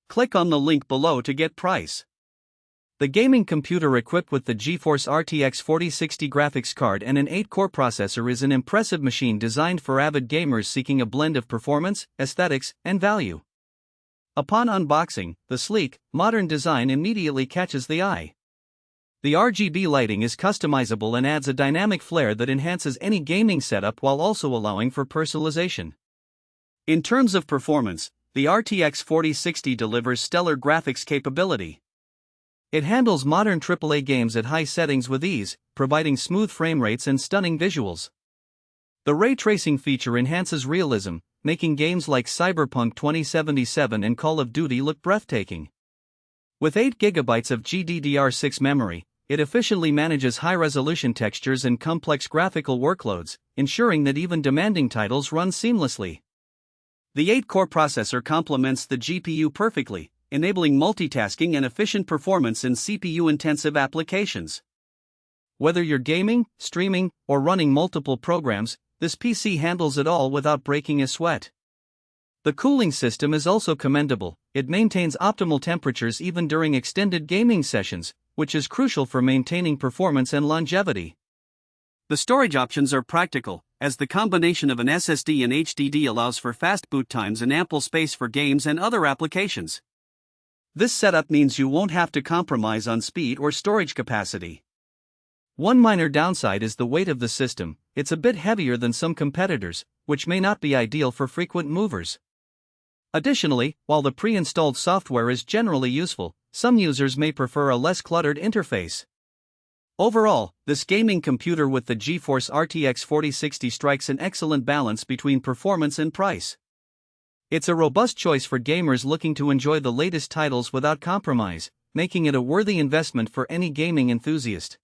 Click on the link below to get price. The gaming computer equipped with the Geforce RTX 4060 graphics card and an 8-core processor is an impressive machine designed for avid gamers seeking a blend of performance, aesthetics, and value. Upon unboxing, the sleek, modern design immediately catches the eye. The RGB lighting is customizable and adds a dynamic flair that enhances any gaming setup while also allowing for personalization. In terms of performance, the RTX 4060 delivers stellar graphics capability. It handles modern AAA games at high settings with ease, providing smooth frame rates and stunning visuals. The ray tracing feature enhances realism, making games like Cyberpunk 2077 and Call of Duty look breathtaking. With 8 GB of GDDR6 memory, it efficiently manages high-resolution textures and complex graphical workloads, ensuring that even demanding titles run seamlessly. The 8-core processor complements the GPU perfectly, enabling multitasking and efficient performance in CPU-intensive applications. Whether you're gaming, streaming, or running multiple programs, this PC handles it all without breaking a sweat. The cooling system is also commendable. It maintains optimal temperatures even during extended gaming sessions, which is crucial for maintaining performance and longevity. The storage options are practical, as the combination of an SSD and HDD allows for fast boot times and ample space for games and other applications. This setup means you won't have to compromise on speed or storage capacity. One minor downside is the weight of the system. It's a bit heavier than some competitors, which may not be ideal for frequent movers. Additionally, while the pre-installed software is generally useful, some users may prefer a less cluttered interface. Overall, this gaming computer with the Geforce RTX 4060 strikes an excellent balance between performance and price. It's a robust choice for gamers looking to enjoy the latest titles without compromise, making it a worthy investment for any gaming enthusiast.